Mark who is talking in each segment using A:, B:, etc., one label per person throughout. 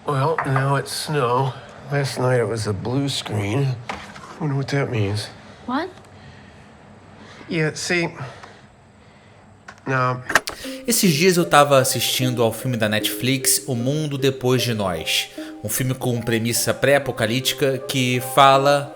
A: Well, now it's snow. Last night it was a blue screen. Wonder what that means.
B: What?
A: Yeah, see... No.
C: Esses dias eu tava assistindo ao filme da Netflix, O Mundo Depois de Nós. Um filme com premissa pré-apocalíptica que fala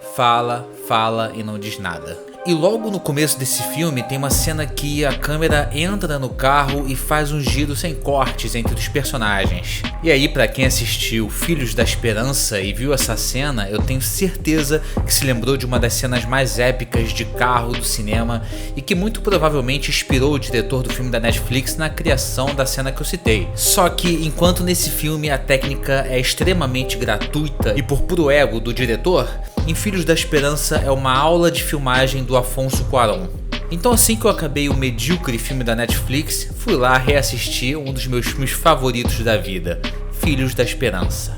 C: e não diz nada. E logo no começo desse filme tem uma cena que a câmera entra no carro e faz um giro sem cortes entre os personagens. E aí, pra quem assistiu Filhos da Esperança e viu essa cena, eu tenho certeza que se lembrou de uma das cenas mais épicas de carro do cinema e que muito provavelmente inspirou o diretor do filme da Netflix na criação da cena que eu citei. Só que enquanto nesse filme a técnica é extremamente gratuita e por puro ego do diretor, em Filhos da Esperança é uma aula de filmagem do Afonso Cuarón. Então assim que eu acabei o medíocre filme da Netflix, fui lá reassistir um dos meus filmes favoritos da vida, Filhos da Esperança.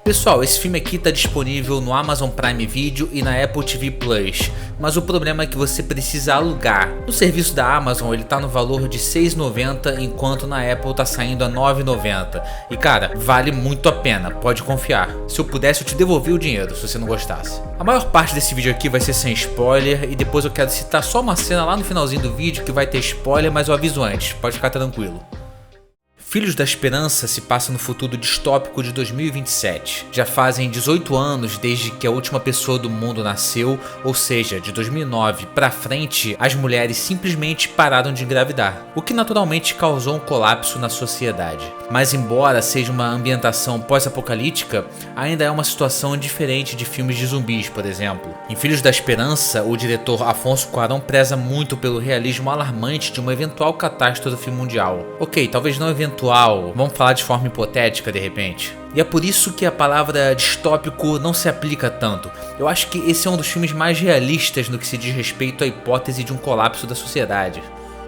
C: Pessoal, esse filme aqui está disponível no Amazon Prime Video e na Apple TV Plus, mas o problema é que você precisa alugar. No serviço da Amazon ele tá no valor de R$ 6,90, enquanto na Apple tá saindo a R$ 9,90. E cara, vale muito a pena, pode confiar. Se eu pudesse eu te devolvia o dinheiro, se você não gostasse. A maior parte desse vídeo aqui vai ser sem spoiler e depois eu quero citar só uma cena lá no finalzinho do vídeo que vai ter spoiler, mas eu aviso antes, pode ficar tranquilo. Filhos da Esperança se passa no futuro distópico de 2027. Já fazem 18 anos desde que a última pessoa do mundo nasceu, ou seja, de 2009 pra frente, as mulheres simplesmente pararam de engravidar, o que naturalmente causou um colapso na sociedade. Mas embora seja uma ambientação pós-apocalíptica, ainda é uma situação diferente de filmes de zumbis, por exemplo. Em Filhos da Esperança, o diretor Afonso Cuarón preza muito pelo realismo alarmante de uma eventual catástrofe mundial. Ok, talvez não eventual, vamos falar de forma hipotética de repente. E é por isso que a palavra distópico não se aplica tanto. Eu acho que esse é um dos filmes mais realistas no que se diz respeito à hipótese de um colapso da sociedade.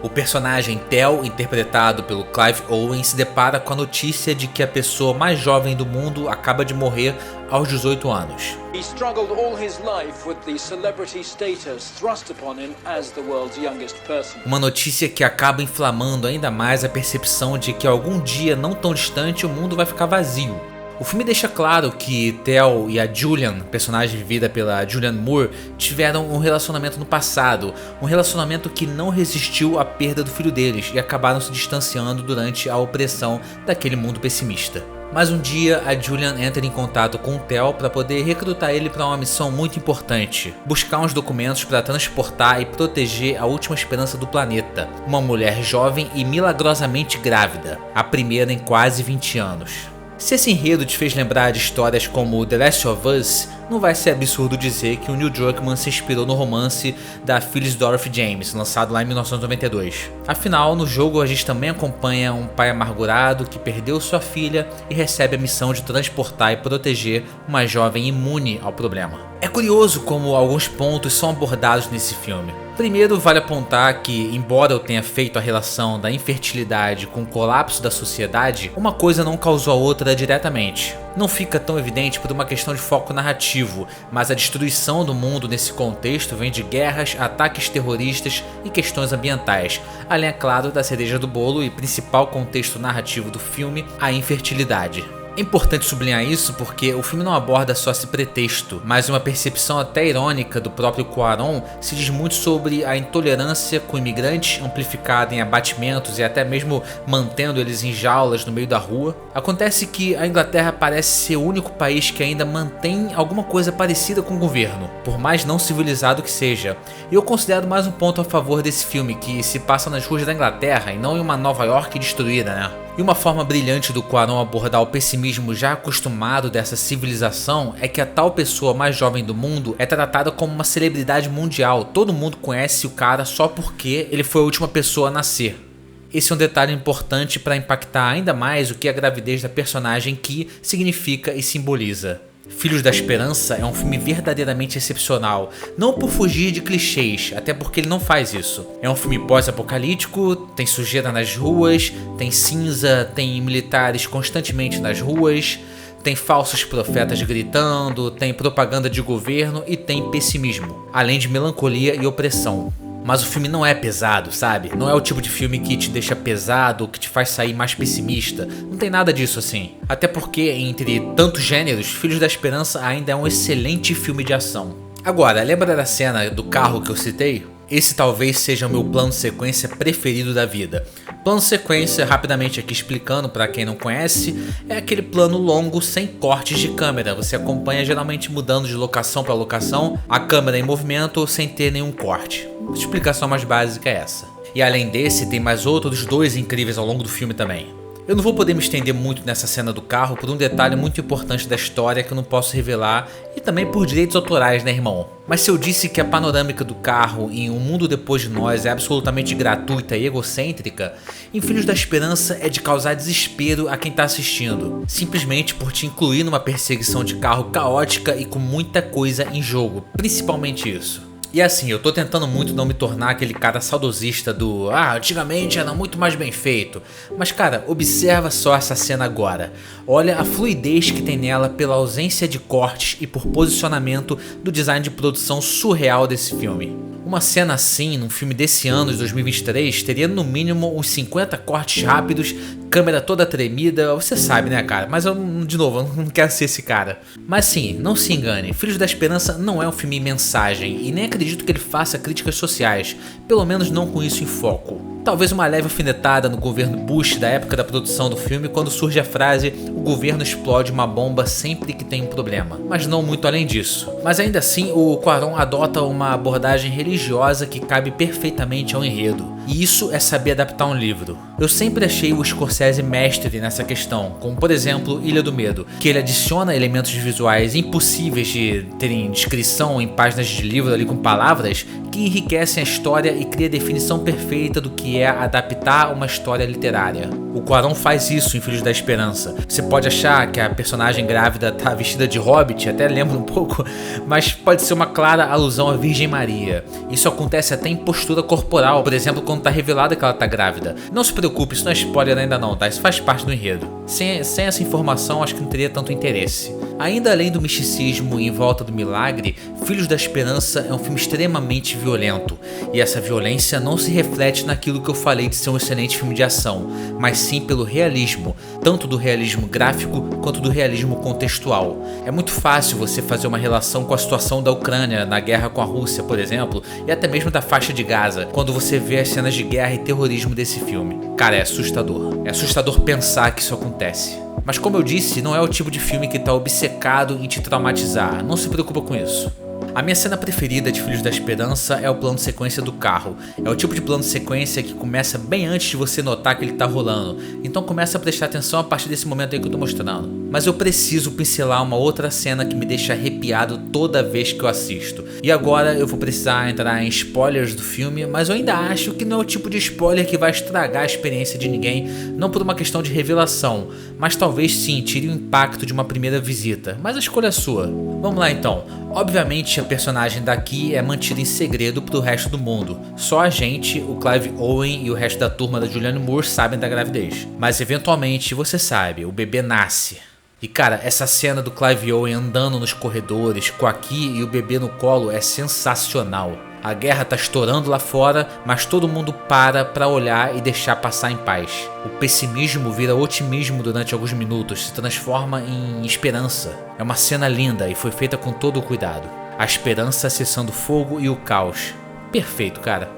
C: O personagem Theo, interpretado pelo Clive Owen, se depara com a notícia de que a pessoa mais jovem do mundo acaba de morrer aos 18 anos.
D: He struggled all his life with the celebrity status thrust upon him as the world's youngest person.
C: Uma notícia que acaba inflamando ainda mais a percepção de que algum dia não tão distante o mundo vai ficar vazio. O filme deixa claro que Theo e a Julian, personagem vivida pela Julianne Moore, tiveram um relacionamento no passado, um relacionamento que não resistiu à perda do filho deles e acabaram se distanciando durante a opressão daquele mundo pessimista. Mas um dia a Julian entra em contato com o Theo para poder recrutar ele para uma missão muito importante: buscar uns documentos para transportar e proteger a última esperança do planeta, uma mulher jovem e milagrosamente grávida, a primeira em quase 20 anos. Se esse enredo te fez lembrar de histórias como The Last of Us, não vai ser absurdo dizer que o Neil Druckmann se inspirou no romance da Phyllis Dorothy James, lançado lá em 1992. Afinal, no jogo a gente também acompanha um pai amargurado que perdeu sua filha e recebe a missão de transportar e proteger uma jovem imune ao problema. É curioso como alguns pontos são abordados nesse filme. Primeiro, vale apontar que, embora eu tenha feito a relação da infertilidade com o colapso da sociedade, uma coisa não causou a outra diretamente. Não fica tão evidente por uma questão de foco narrativo, mas a destruição do mundo nesse contexto vem de guerras, ataques terroristas e questões ambientais, além, é claro, da cereja do bolo e principal contexto narrativo do filme, a infertilidade. É importante sublinhar isso porque o filme não aborda só esse pretexto, mas uma percepção até irônica do próprio Cuarón se diz muito sobre a intolerância com imigrantes, amplificada em abatimentos e até mesmo mantendo eles em jaulas no meio da rua. Acontece que a Inglaterra parece ser o único país que ainda mantém alguma coisa parecida com o governo, por mais não civilizado que seja. E eu considero mais um ponto a favor desse filme, que se passa nas ruas da Inglaterra e não em uma Nova York destruída, né? E uma forma brilhante do Cuarón abordar o pessimismo já acostumado dessa civilização é que a tal pessoa mais jovem do mundo é tratada como uma celebridade mundial. Todo mundo conhece o cara só porque ele foi a última pessoa a nascer. Esse é um detalhe importante para impactar ainda mais o que a gravidez da personagem Ki significa e simboliza. Filhos da Esperança é um filme verdadeiramente excepcional, não por fugir de clichês, até porque ele não faz isso. É um filme pós-apocalíptico, tem sujeira nas ruas, tem cinza, tem militares constantemente nas ruas, tem falsos profetas gritando, tem propaganda de governo e tem pessimismo, além de melancolia e opressão. Mas o filme não é pesado, sabe? Não é o tipo de filme que te deixa pesado ou que te faz sair mais pessimista. Não tem nada disso assim. Até porque, entre tantos gêneros, Filhos da Esperança ainda é um excelente filme de ação. Agora, lembra da cena do carro que eu citei? Esse talvez seja o meu plano sequência preferido da vida. Plano sequência, rapidamente aqui explicando para quem não conhece, é aquele plano longo sem cortes de câmera. Você acompanha geralmente mudando de locação para locação, a câmera em movimento sem ter nenhum corte. A explicação mais básica é essa. E além desse, tem mais outros dois incríveis ao longo do filme também. Eu não vou poder me estender muito nessa cena do carro por um detalhe muito importante da história que eu não posso revelar e também por direitos autorais, né, irmão? Mas se eu disse que a panorâmica do carro em Um Mundo Depois de Nós é absolutamente gratuita e egocêntrica, em Filhos da Esperança é de causar desespero a quem tá assistindo, simplesmente por te incluir numa perseguição de carro caótica e com muita coisa em jogo, principalmente isso. E assim, eu tô tentando muito não me tornar aquele cara saudosista do antigamente era muito mais bem feito. Mas cara, observa só essa cena agora. Olha a fluidez que tem nela pela ausência de cortes e por posicionamento do design de produção surreal desse filme. Uma cena assim, num filme desse ano de 2023, teria no mínimo uns 50 cortes rápidos, câmera toda tremida, você sabe né cara, mas eu, de novo, eu não quero ser esse cara. Mas sim, não se engane, Filhos da Esperança não é um filme mensagem e nem acredito que ele faça críticas sociais, pelo menos não com isso em foco. Talvez uma leve alfinetada no governo Bush da época da produção do filme quando surge a frase "o governo explode uma bomba sempre que tem um problema", mas não muito além disso. Mas ainda assim, o Cuarón adota uma abordagem religiosa que cabe perfeitamente ao enredo, e isso é saber adaptar um livro. Eu sempre achei o Scorsese mestre nessa questão, como por exemplo Ilha do Medo, que ele adiciona elementos visuais impossíveis de terem descrição em páginas de livro ali com palavras, que enriquecem a história e cria a definição perfeita do que é adaptar uma história literária. O Cuarón faz isso em Filhos da Esperança. Você pode achar que a personagem grávida tá vestida de hobbit, até lembra um pouco, mas pode ser uma clara alusão à Virgem Maria. Isso acontece até em postura corporal, por exemplo, quando tá revelada que ela tá grávida. Não se preocupe, isso não é spoiler ainda não, tá? Isso faz parte do enredo. Sem essa informação, acho que não teria tanto interesse. Ainda além do misticismo em volta do milagre, Filhos da Esperança é um filme extremamente violento, e essa violência não se reflete naquilo que eu falei de ser um excelente filme de ação, mas sim pelo realismo, tanto do realismo gráfico quanto do realismo contextual. É muito fácil você fazer uma relação com a situação da Ucrânia na guerra com a Rússia, por exemplo, e até mesmo da faixa de Gaza, quando você vê as cenas de guerra e terrorismo desse filme. Cara, é assustador. É assustador pensar que isso acontece. Mas como eu disse, não é o tipo de filme que tá obcecado em te traumatizar, não se preocupa com isso. A minha cena preferida de Filhos da Esperança é o plano de sequência do carro. É o tipo de plano de sequência que começa bem antes de você notar que ele tá rolando. Então começa a prestar atenção a partir desse momento aí que eu tô mostrando. Mas eu preciso pincelar uma outra cena que me deixa arrepiado toda vez que eu assisto. E agora eu vou precisar entrar em spoilers do filme, mas eu ainda acho que não é o tipo de spoiler que vai estragar a experiência de ninguém, não por uma questão de revelação, mas talvez sim tire o impacto de uma primeira visita. Mas a escolha é sua. Vamos lá então. Obviamente a personagem daqui é mantida em segredo pro resto do mundo. Só a gente, o Clive Owen e o resto da turma da Julianne Moore sabem da gravidez. Mas eventualmente, você sabe, o bebê nasce. E cara, essa cena do Clive Owen andando nos corredores com a Key e o bebê no colo é sensacional. A guerra tá estourando lá fora, mas todo mundo para olhar e deixar passar em paz. O pessimismo vira otimismo durante alguns minutos, se transforma em esperança. É uma cena linda e foi feita com todo o cuidado. A esperança cessando o fogo e o caos. Perfeito, cara.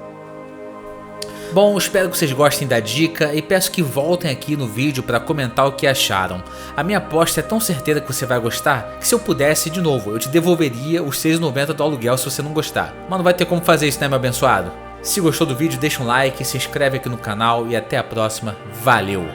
C: Bom, espero que vocês gostem da dica e peço que voltem aqui no vídeo para comentar o que acharam. A minha aposta é tão certeira que você vai gostar que se eu pudesse, de novo, eu te devolveria os R$ 6,90 do aluguel se você não gostar. Mas não vai ter como fazer isso, né, meu abençoado? Se gostou do vídeo, deixa um like, se inscreve aqui no canal e até a próxima. Valeu!